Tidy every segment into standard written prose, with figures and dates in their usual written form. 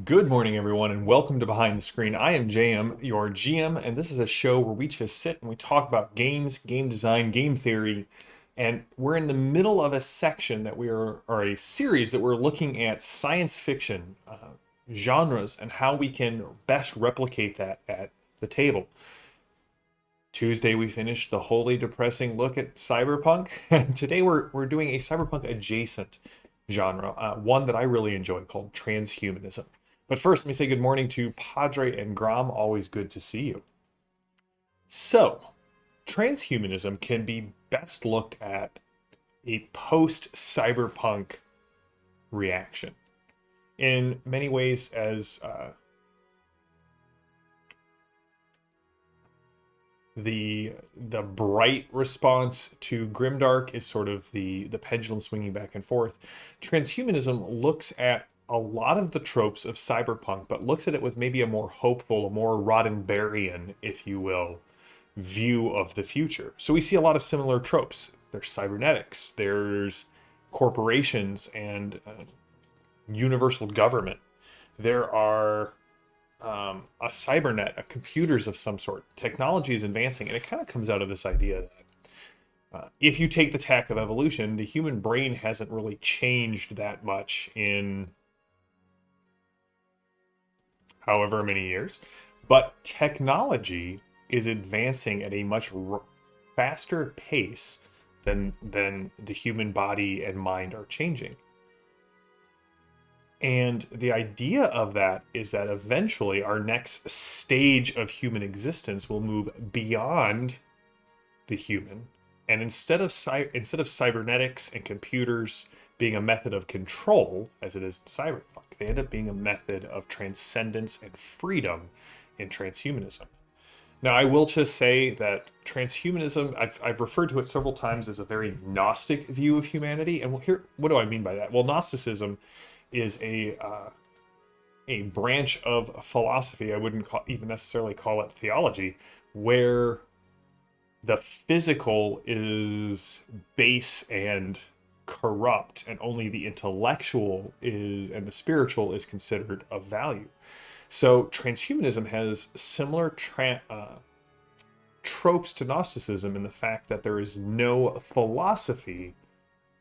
Good morning, everyone, and welcome to Behind the Screen. I am JM, your GM, and this is a show where we just sit and we talk about games, game design, game theory, and we're in the middle of a section that or a series that we're looking at science fiction genres and how we can best replicate that at the table. Tuesday, we finished the wholly depressing look at cyberpunk, and today we're doing a cyberpunk adjacent genre, one that I really enjoy called transhumanism. But first, let me say good morning to Padre and Grom. Always good to see you. So, transhumanism can be best looked at a post cyberpunk reaction in many ways as the bright response to grimdark is sort of the pendulum swinging back and forth. Transhumanism looks at a lot of the tropes of cyberpunk, but looks at it with maybe a more hopeful, a more Roddenberryan, if you will, view of the future. So we see a lot of similar tropes. There's cybernetics, there's corporations and universal government. There are a cybernet, a computers of some sort. Technology is advancing, and it kind of comes out of this idea that if you take the tack of evolution, the human brain hasn't really changed that much in however many years, but technology is advancing at a much faster pace than the human body and mind are changing. And the idea of that is that eventually our next stage of human existence will move beyond the human. And instead of cybernetics and computers being a method of control, as it is in cyberpunk, they end up being a method of transcendence and freedom in transhumanism. Now, I will just say that transhumanism, I've referred to it several times as a very Gnostic view of humanity. And here, what do I mean by that? Well, Gnosticism is a branch of philosophy. I wouldn't even necessarily call it theology, where the physical is base and corrupt, and only the intellectual is and the spiritual is considered of value. So transhumanism has similar tropes to Gnosticism in the fact that there is no philosophy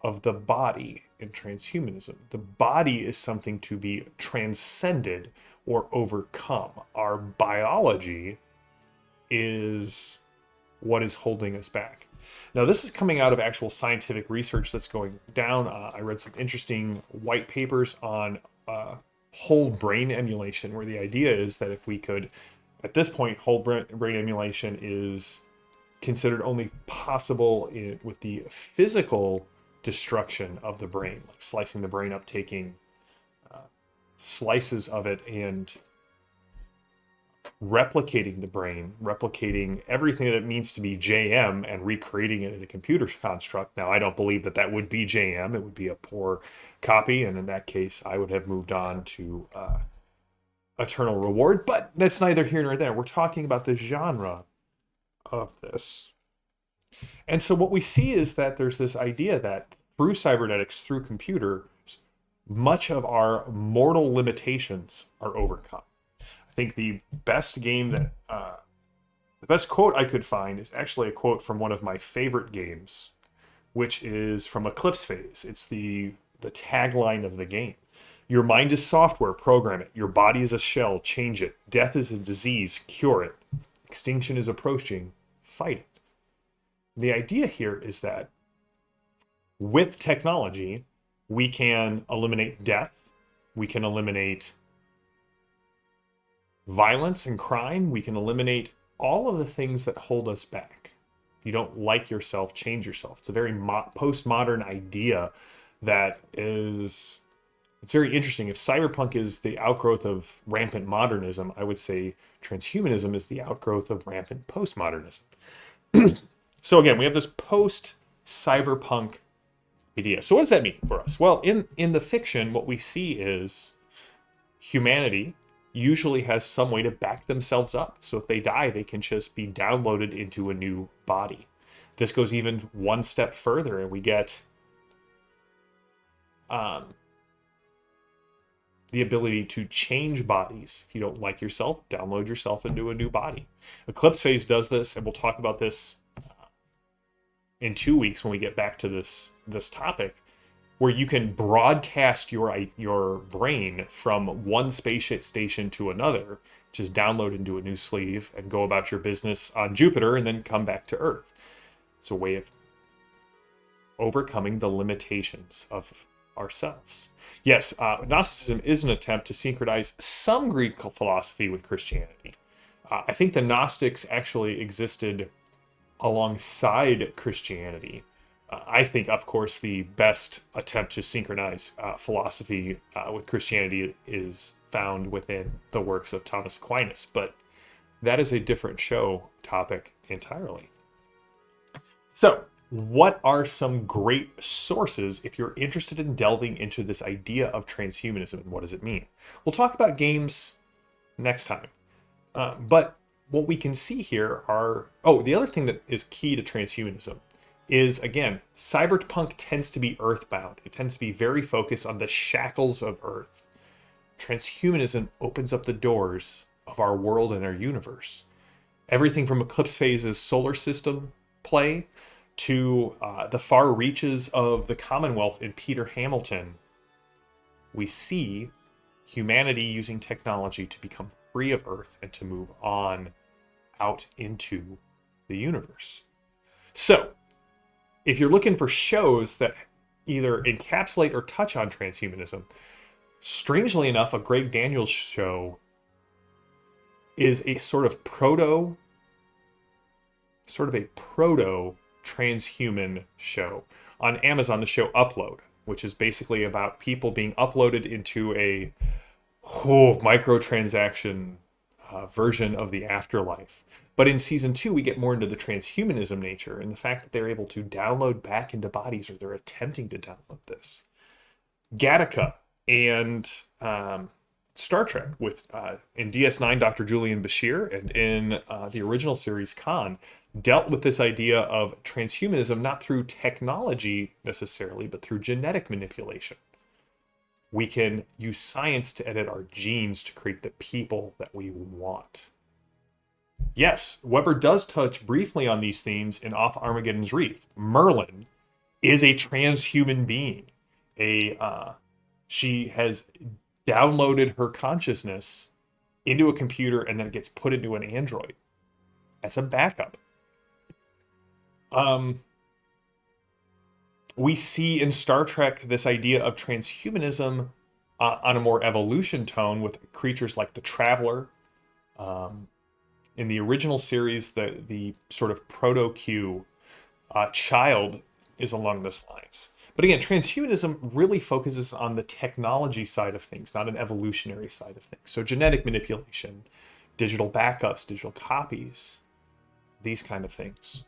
of the body in transhumanism. The body is something to be transcended or overcome. Our biology is what is holding us back. Now, this is coming out of actual scientific research that's going down. I read some interesting white papers on whole brain emulation, where the idea is that if we could, at this point, whole brain emulation is considered only possible with the physical destruction of the brain, like slicing the brain up, taking slices of it and replicating the brain, replicating everything that it means to be JM and recreating it in a computer construct. Now, I don't believe that that would be JM. It would be a poor copy, and in that case, I would have moved on to Eternal Reward, but that's neither here nor there. We're talking about the genre of this. And so what we see is that there's this idea that through cybernetics, through computers, much of our mortal limitations are overcome. I think the best game that, the best quote I could find is actually a quote from one of my favorite games, which is from Eclipse Phase. It's the tagline of the game. Your mind is software, program it. Your body is a shell, change it. Death is a disease, cure it. Extinction is approaching, fight it. The idea here is that with technology, we can eliminate death, we can eliminate violence and crime, we can eliminate all of the things that hold us back. If you don't like yourself, change yourself. It's a very postmodern idea that is, it's very interesting. If cyberpunk is the outgrowth of rampant modernism, I would say transhumanism is the outgrowth of rampant postmodernism. So again, we have this post-cyberpunk idea. So what does that mean for us? Well, in the fiction, what we see is humanity usually has some way to back themselves up. So if they die, they can just be downloaded into a new body. This goes even one step further, and we get the ability to change bodies. If you don't like yourself, download yourself into a new body. Eclipse phase does this, and we'll talk about this in 2 weeks when we get back to this topic, where you can broadcast your brain from one space station to another, just download into a new sleeve and go about your business on Jupiter and then come back to Earth. It's a way of overcoming the limitations of ourselves. Yes, Gnosticism is an attempt to synchronize some Greek philosophy with Christianity. I think the Gnostics actually existed alongside Christianity. I think, of course, the best attempt to synchronize philosophy with Christianity is found within the works of Thomas Aquinas, but that is a different topic entirely. So, what are some great sources if you're interested in delving into this idea of transhumanism and what does it mean? We'll talk about games next time. But what we can see here are... Oh, the other thing that is key to transhumanism is, again, cyberpunk tends to be earthbound. It tends to be very focused on the shackles of Earth. Transhumanism opens up the doors of our world and our universe. Everything from Eclipse Phase's solar system play to the far reaches of the Commonwealth in Peter Hamilton, we see humanity using technology to become free of Earth and to move on out into the universe. So, if you're looking for shows that either encapsulate or touch on transhumanism, strangely enough, a Greg Daniels show is a sort of proto transhuman show. On Amazon, the show Upload, which is basically about people being uploaded into a microtransaction version of the afterlife. But in season 2, we get more into the transhumanism nature and the fact that they're able to download back into bodies, or they're attempting to download this. Gattaca and Star Trek with in DS9, Dr. Julian Bashir, and in the original series, Khan, dealt with this idea of transhumanism not through technology necessarily, but through genetic manipulation. We can use science to edit our genes to create the people that we want. Yes, Weber does touch briefly on these themes in Off Armageddon's Reef. Merlin is a transhuman being. She has downloaded her consciousness into a computer and then it gets put into an android as a backup. We see in Star Trek this idea of transhumanism on a more evolution tone with creatures like the Traveler. In the original series, the sort of proto-Q child is along those lines. But again, transhumanism really focuses on the technology side of things, not an evolutionary side of things. So genetic manipulation, digital backups, digital copies, these kind of things.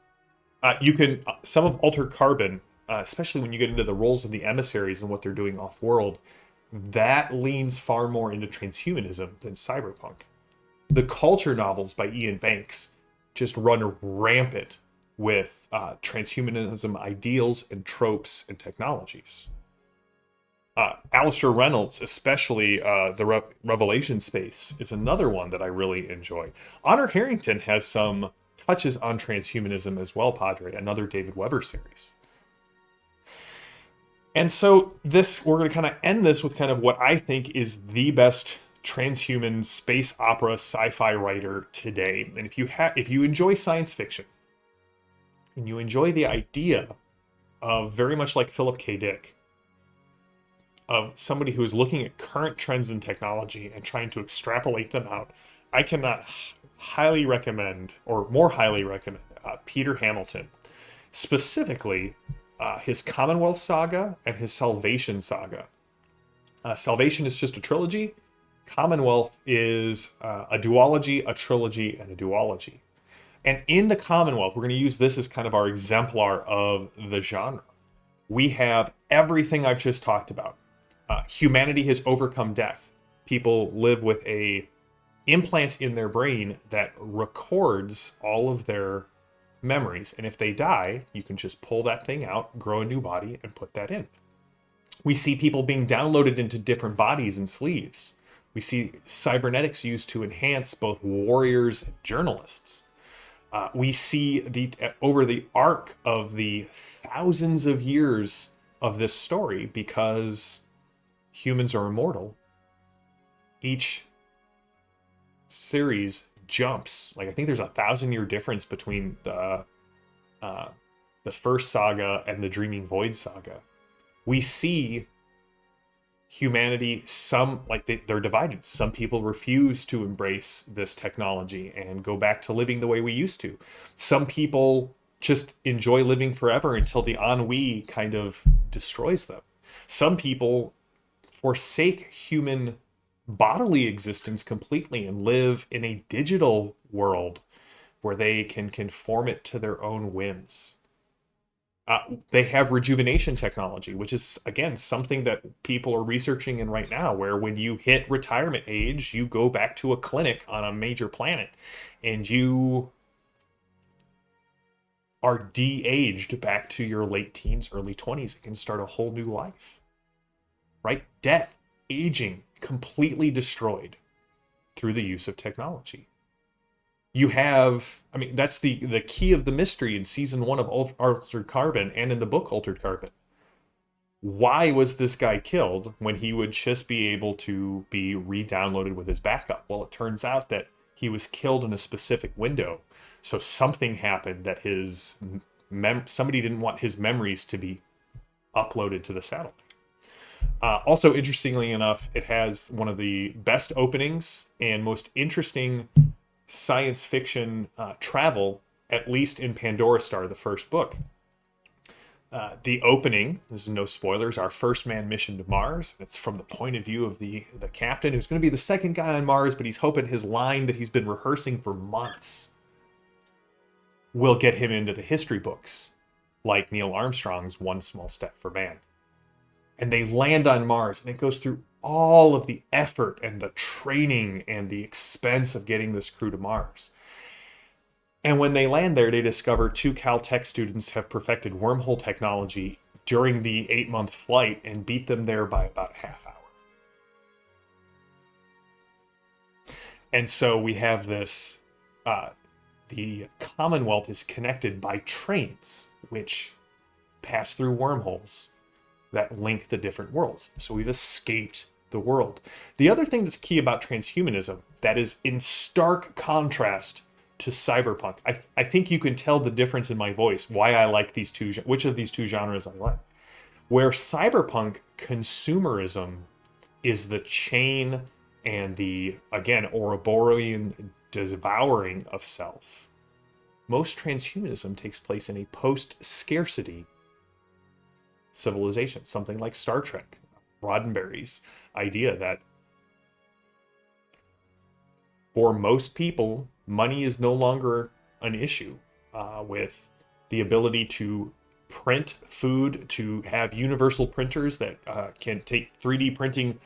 Some of Altered Carbon, especially when you get into the roles of the emissaries and what they're doing off-world, that leans far more into transhumanism than cyberpunk. The culture novels by Ian Banks just run rampant with transhumanism ideals and tropes and technologies. Alistair Reynolds, especially the Revelation space, is another one that I really enjoy. Honor Harrington has some touches on transhumanism as well, Padre, another David Weber series. And so we're going to kind of end this with kind of what I think is the best transhuman space opera sci-fi writer today. And if you enjoy science fiction and you enjoy the idea of, very much like Philip K. Dick, of somebody who is looking at current trends in technology and trying to extrapolate them out, I cannot highly recommend, or more highly recommend, Peter Hamilton. Specifically, his Commonwealth saga and his Salvation saga. Salvation is just a trilogy. Commonwealth is a duology, a trilogy, and a duology. And in the Commonwealth, we're going to use this as kind of our exemplar of the genre. We have everything I've just talked about. Humanity has overcome death. People live with a implant in their brain that records all of their memories. And if they die, you can just pull that thing out, grow a new body, and put that in. We see people being downloaded into different bodies and sleeves. We see cybernetics used to enhance both warriors and journalists. We see over the arc of the thousands of years of this story, because humans are immortal, each series jumps. Like, I think there's 1,000-year difference between the first saga and the Dreaming Void saga. We see humanity, they're divided. Some people refuse to embrace this technology and go back to living the way we used to. Some people just enjoy living forever until the ennui kind of destroys them. Some people forsake human bodily existence completely and live in a digital world where they can conform it to their own whims. They have rejuvenation technology, which is, again, something that people are researching in right now, where when you hit retirement age, you go back to a clinic on a major planet and you are de-aged back to your late teens, early 20s, and can start a whole new life. Right? Death, aging, completely destroyed through the use of technology. You have, I mean, that's the key of the mystery in season 1 of Altered Carbon and in the book Altered Carbon. Why was this guy killed when he would just be able to be re-downloaded with his backup? Well, it turns out that he was killed in a specific window. So something happened that somebody didn't want his memories to be uploaded to the satellite. Also, interestingly enough, it has one of the best openings and most interesting science fiction travel, at least in Pandora Star, the first book. The opening, there's no spoilers, our first manned mission to Mars. It's from the point of view of the captain, who's going to be the second guy on Mars, but he's hoping his line that he's been rehearsing for months will get him into the history books, like Neil Armstrong's One Small Step for Man. And they land on Mars, and it goes through all of the effort and the training and the expense of getting this crew to Mars. And when they land there, they discover 2 Caltech students have perfected wormhole technology during the 8-month flight and beat them there by about a half hour. And so we have this, the Commonwealth is connected by trains, which pass through wormholes that link the different worlds. So we've escaped the world. The other thing that's key about transhumanism that is in stark contrast to cyberpunk, I think you can tell the difference in my voice, why I like these two, which of these two genres I like. Where cyberpunk consumerism is the chain and the, again, Ouroborean devouring of self, most transhumanism takes place in a post-scarcity civilization, something like Star Trek, Roddenberry's idea that for most people, money is no longer an issue, with the ability to print food, to have universal printers that can take 3D printing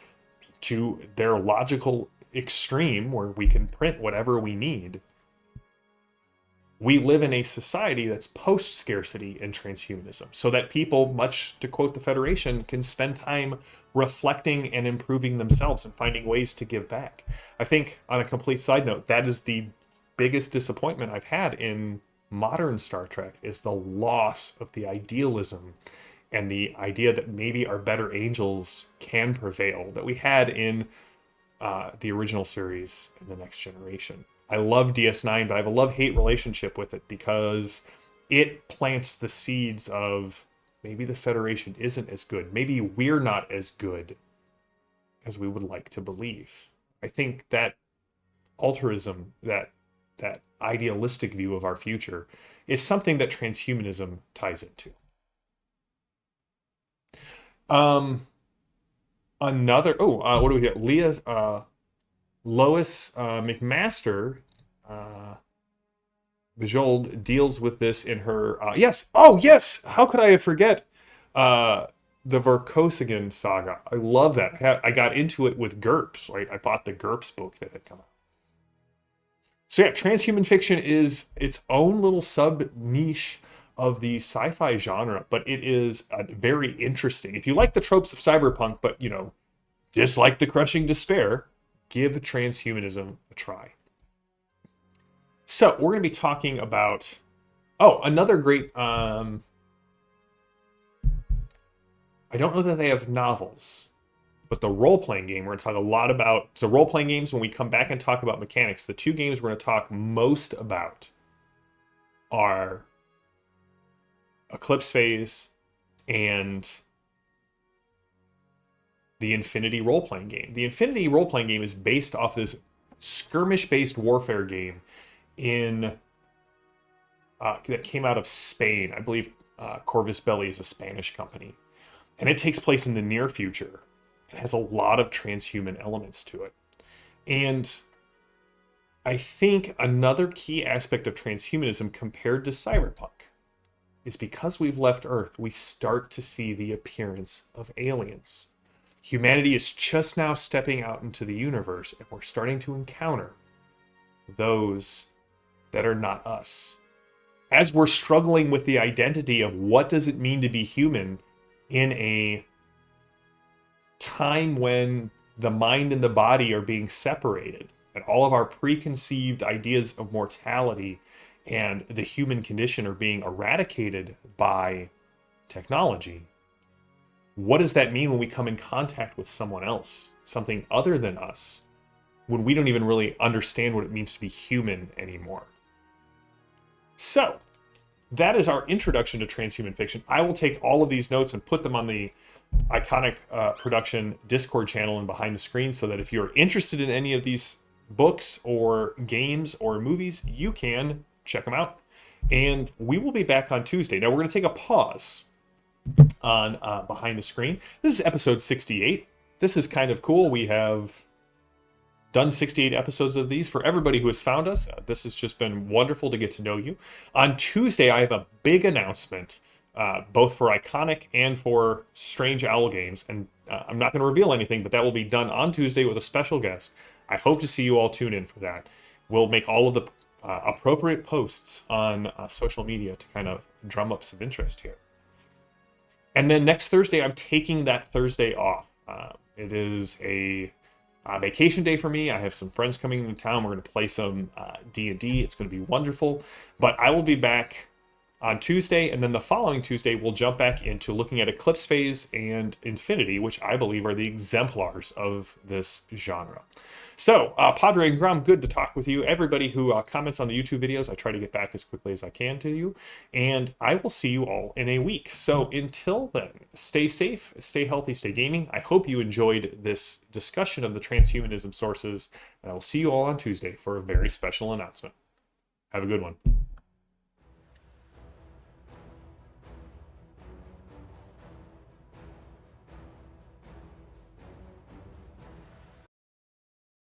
to their logical extreme, where we can print whatever we need. We live in a society that's post-scarcity and transhumanism, so that people, much to quote the Federation, can spend time reflecting and improving themselves and finding ways to give back. I think, on a complete side note, that is the biggest disappointment I've had in modern Star Trek, is the loss of the idealism and the idea that maybe our better angels can prevail that we had in the original series and The Next Generation. I love DS9, but I have a love-hate relationship with it because it plants the seeds of maybe the Federation isn't as good. Maybe we're not as good as we would like to believe. I think that altruism, that idealistic view of our future, is something that transhumanism ties into. What do we get? Lois McMaster Bijold deals with this in her how could I have forget the Vorkosigan saga. I love that. I got into it with GURPS, right? I bought the GURPS book that had come out. So yeah, transhuman fiction is its own little sub niche of the sci-fi genre, but it is very interesting. If you like the tropes of cyberpunk, but dislike the crushing despair, give transhumanism a try. So we're going to be talking about another great. I don't know that they have novels, but the role-playing game we're going to talk a lot about. So role-playing games, when we come back and talk about mechanics, the two games we're going to talk most about are Eclipse Phase and the Infinity role-playing game. The Infinity role-playing game is based off this skirmish-based warfare game that came out of Spain. I believe Corvus Belli is a Spanish company. And it takes place in the near future. It has a lot of transhuman elements to it. And I think another key aspect of transhumanism compared to cyberpunk is because we've left Earth, we start to see the appearance of aliens. Humanity is just now stepping out into the universe, and we're starting to encounter those that are not us. As we're struggling with the identity of what does it mean to be human in a time when the mind and the body are being separated, and all of our preconceived ideas of mortality and the human condition are being eradicated by technology. What does that mean when we come in contact with someone else, something other than us, when we don't even really understand what it means to be human anymore? So, that is our introduction to transhuman fiction. I will take all of these notes and put them on the Iconic Production Discord channel and behind the screen, so that if you're interested in any of these books or games or movies, you can check them out. And we will be back on Tuesday. Now, we're going to take a pause on behind the screen. This is episode 68. This is kind of cool. We have done 68 episodes of these. For everybody who has found us, this has just been wonderful to get to know you. On Tuesday, I have a big announcement, both for Iconic and for Strange Owl Games. And I'm not going to reveal anything, but that will be done on Tuesday with a special guest. I hope to see you all tune in for that. We'll make all of the appropriate posts on social media to kind of drum up some interest here. And then next Thursday, I'm taking that Thursday off. It is a vacation day for me. I have some friends coming into town. We're going to play some D&D. It's going to be wonderful. But I will be back on Tuesday, and then the following Tuesday, we'll jump back into looking at Eclipse Phase and Infinity, which I believe are the exemplars of this genre. So, Padre and Grom, good to talk with you. Everybody who comments on the YouTube videos, I try to get back as quickly as I can to you. And I will see you all in a week. So until then, stay safe, stay healthy, stay gaming. I hope you enjoyed this discussion of the transhumanism sources. And I will see you all on Tuesday for a very special announcement. Have a good one.